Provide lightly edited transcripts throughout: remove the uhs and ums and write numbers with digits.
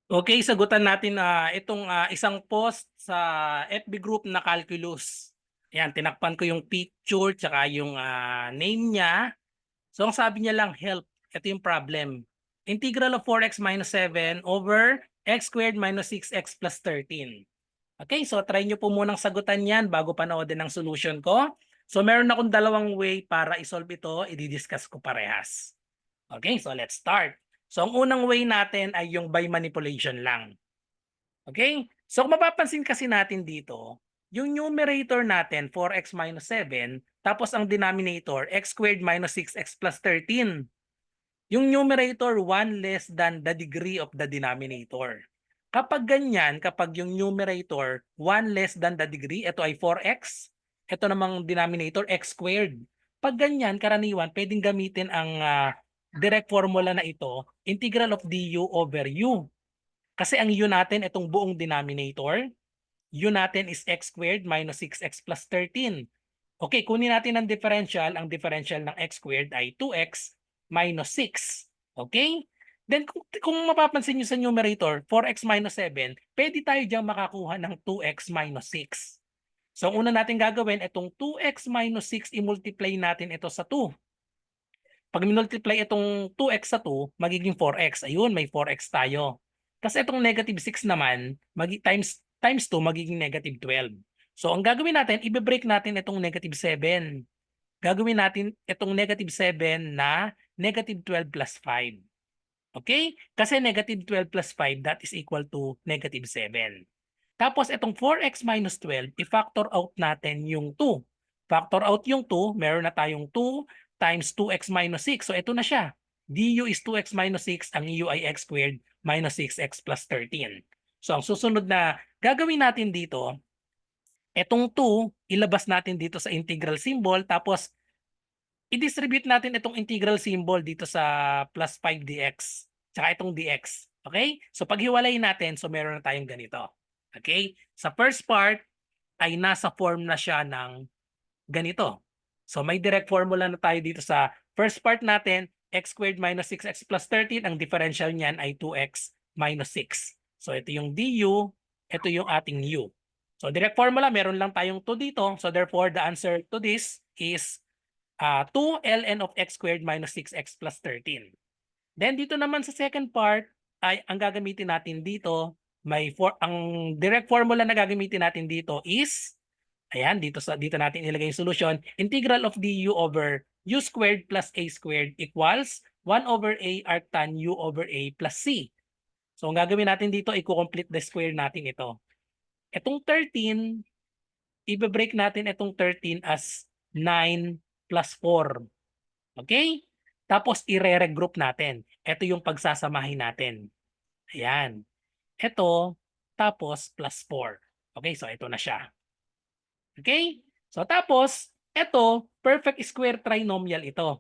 Okay, sagutan natin itong isang post sa FB group na calculus. Ayan, tinakpan ko yung picture tsaka yung name niya. So ang sabi niya lang, help. Ito yung problem. Integral of 4x minus 7 over x squared minus 6x plus 13. Okay, so try nyo po munang sagutan yan bago panoodin ang solution ko. So meron akong dalawang way para isolve ito. I-discuss ko parehas. Okay, so let's start. So ang unang way natin ay yung by manipulation lang. Okay? So kung mapapansin kasi natin dito, yung numerator natin 4x minus 7, tapos ang denominator x squared minus 6x plus 13. Yung numerator 1 less than the degree of the denominator. Kapag ganyan, kapag yung numerator 1 less than the degree, ito ay 4x, ito namang denominator x squared. Pag ganyan, karaniwan, pwedeng gamitin ang direct formula na ito, integral of du over u. Kasi ang u natin, itong buong denominator, u natin is x squared minus 6x plus 13. Okay, kunin natin ang differential. Ang differential ng x squared ay 2x minus 6. Okay? Then kung mapapansin nyo sa numerator, 4x minus 7, pwede tayo diyang makakuha ng 2x minus 6. So ang una natin gagawin, itong 2x minus 6, i-multiply natin ito sa 2. Pag multiply itong 2x sa 2, magiging 4x. Ayun, may 4x tayo. Kasi itong negative 6 naman, times 2, magiging negative 12. So ang gagawin natin, i-break natin itong negative 7. Gagawin natin itong negative 7 na negative 12 plus 5. Okay? Kasi negative 12 plus 5, that is equal to negative 7. Tapos itong 4x minus 12, i-factor out natin yung 2. Factor out yung 2, meron na tayong 2 times 2x minus 6. So ito na siya. du is 2x minus 6, ang u ay x squared minus 6x plus 13. So ang susunod na gagawin natin dito, itong 2, ilabas natin dito sa integral symbol, tapos i-distribute natin itong integral symbol dito sa plus 5 dx, tsaka itong dx. Okay? So paghiwalayin natin, so meron na tayong ganito. Okay? Sa first part ay nasa form na siya ng ganito. So may direct formula na tayo dito sa first part natin, x squared minus 6x plus 13. Ang differential niyan ay 2x minus 6. So ito yung du, ito yung ating u. So direct formula, meron lang tayong 2 dito. So therefore, the answer to this is 2 ln of x squared minus 6x plus 13. Then dito naman sa second part, ay ang gagamitin natin dito, ang direct formula na gagamitin natin dito is, ayan, dito natin ilagay yung solution, integral of du over u squared plus a squared equals 1 over a arctan u over a plus c. So ang gagawin natin dito, i-complete the square natin ito. Itong 13, i-break natin itong 13 as 9 plus 4. Okay? Tapos i-regroup natin. Ito yung pagsasamahin natin. Ayan. Ito, tapos plus 4. Okay, so ito na siya. Okay? So tapos, ito, perfect square trinomial ito.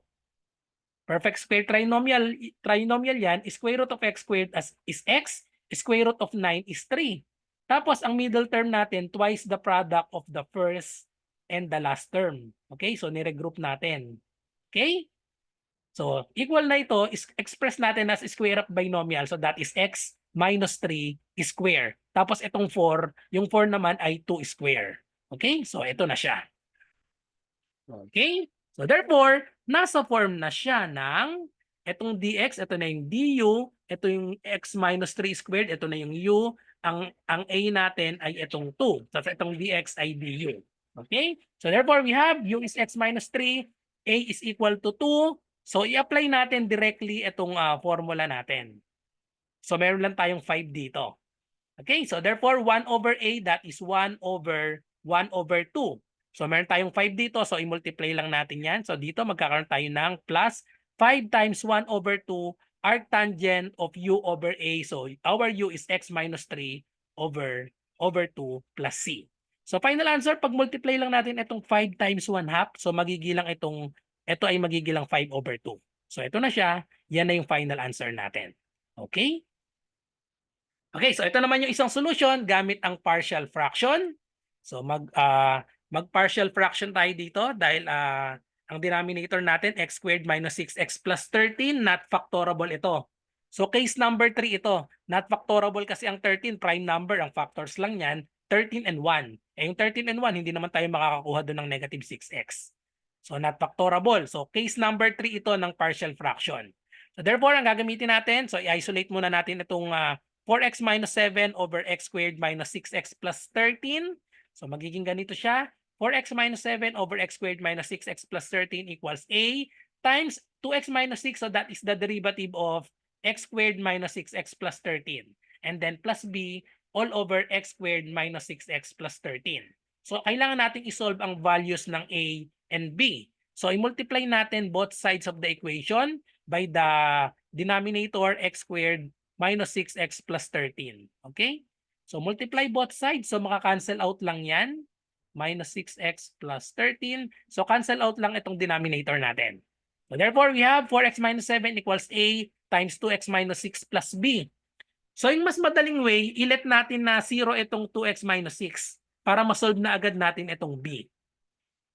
Perfect square trinomial yan, square root of x squared is x, square root of 9 is 3. Tapos ang middle term natin, twice the product of the first and the last term. Okay, so niregroup natin. Okay? So equal na ito, express natin as square of binomial. So that is x minus 3 square. Tapos itong 4, yung 4 naman ay 2 square. Okay, so ito na siya. Okay? So therefore, nasa form na siya ng itong dx, ito na yung du, ito yung x minus 3 squared, ito na yung u, ang a natin ay itong 2. So itong dx ay du. Okay? So therefore, we have u is x minus 3, a is equal to 2. So i-apply natin directly itong formula natin. So meron lang tayong 5 dito. Okay? So therefore, 1 over a, that is 1 over 2. So meron tayong 5 dito, so i-multiply lang natin yan. So dito magkakaroon tayo ng plus 5 times 1 over 2 arctangent of u over a. So our u is x minus 3 over 2 plus c. So final answer, pag multiply lang natin itong 5 times 1 half, so magigilang ito ay magigilang 5 over 2. So ito na siya, yan na yung final answer natin. Okay? Okay, so ito naman yung isang solution gamit ang partial fraction. So mag-partial fraction tayo dito dahil ang denominator natin x squared minus 6x plus 13, not factorable ito. So case number 3 ito. Not factorable kasi ang 13, prime number. Ang factors lang yan, 13 and 1. Eh yung 13 and 1, hindi naman tayo makakakuha doon ng negative 6x. So not factorable. So case number 3 ito ng partial fraction. So therefore, ang gagamitin natin, so i-isolate muna natin itong 4x minus 7 over x squared minus 6x plus 13. So magiging ganito siya. 4x minus 7 over x squared minus 6x plus 13 equals a times 2x minus 6. So that is the derivative of x squared minus 6x plus 13. And then plus b all over x squared minus 6x plus 13. So kailangan natin isolve ang values ng a and b. So i-multiply natin both sides of the equation by the denominator x squared minus 6x plus 13. Okay? So multiply both sides. So maka-cancel out lang yan. Minus 6x plus 13. So cancel out lang itong denominator natin. So therefore, we have 4x minus 7 equals a times 2x minus 6 plus b. So yung mas madaling way, ilet natin na 0 itong 2x minus 6 para masolve na agad natin itong b.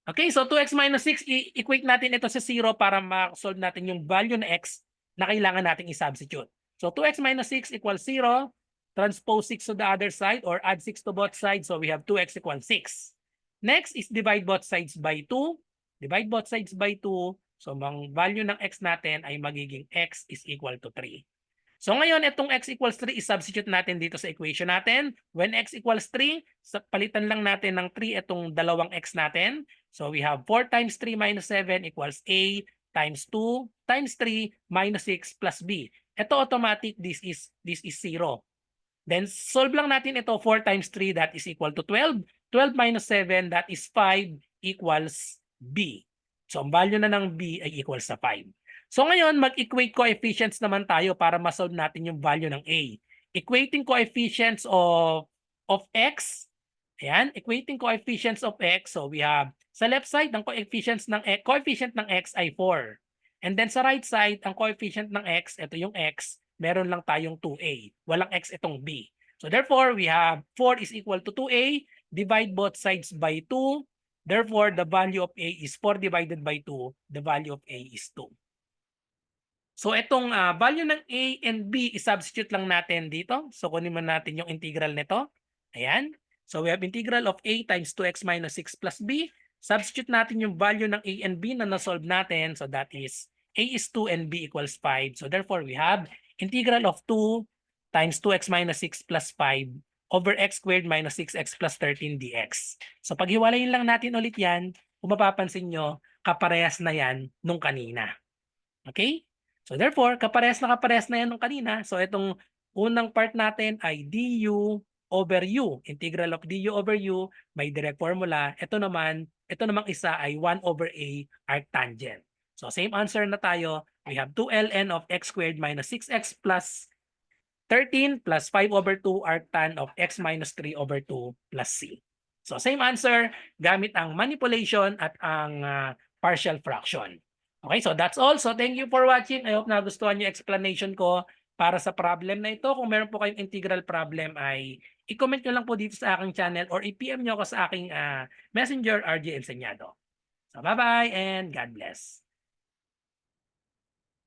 Okay, so 2x minus 6, equate natin ito sa 0 para ma-solve natin yung value na x na kailangan nating i-substitute. So 2x minus 6 equals 0, transpose 6 to the other side or add 6 to both sides, so we have 2x equals 6. Next is divide both sides by 2. Divide both sides by 2. So, ang value ng x natin ay magiging x is equal to 3. So, ngayon, itong x equals 3, i-substitute natin dito sa equation natin. When x equals 3, palitan lang natin ng 3 itong dalawang x natin. So, we have 4 times 3 minus 7 equals a times 2 times 3 minus 6 plus b. Ito automatic, this is 0. Then, solve lang natin ito. 4 times 3, that is equal to 12. 12 minus 7, that is 5 equals b. So, ang value na ng b ay equals sa 5. So, ngayon, mag-equate coefficients naman tayo para ma-solve natin yung value ng a. Equating coefficients of x. Ayan, equating coefficients of x. So, we have, sa left side, ang coefficient ng x ay 4. And then, sa right side, ang coefficient ng x, ito yung x, meron lang tayong 2a. Walang x itong b. So, therefore, we have 4 is equal to 2a. Divide both sides by 2. Therefore, the value of a is 4 divided by 2. The value of a is 2. So, itong value ng a and b, i-substitute lang natin dito. So, kunin mo natin yung integral nito. Ayan. So, we have integral of a times 2x minus 6 plus b. Substitute natin yung value ng a and b na na-solve natin. So, that is a is 2 and b equals 5. So, therefore, we have integral of 2 times 2x minus 6 plus 5 over x squared minus 6x plus 13 dx. So paghiwalayin lang natin ulit yan, kung mapapansin nyo, kaparehas na yan nung kanina. Okay? So therefore, kaparehas na yan nung kanina. So itong unang part natin ay du over u. Integral of du over u, may direct formula. Ito namang isa ay 1 over a arctangent. So same answer na tayo. We have 2 ln of x squared minus 6x plus 13 plus 5 over 2 arctan of x minus 3 over 2 plus c. So same answer gamit ang manipulation at ang partial fraction. Okay, so that's all. So thank you for watching. I hope nagustuhan niyo yung explanation ko para sa problem na ito. Kung meron po kayong integral problem ay i-comment nyo lang po dito sa aking channel or i-PM nyo ako sa aking messenger RJ Enseñado. So bye-bye and God bless.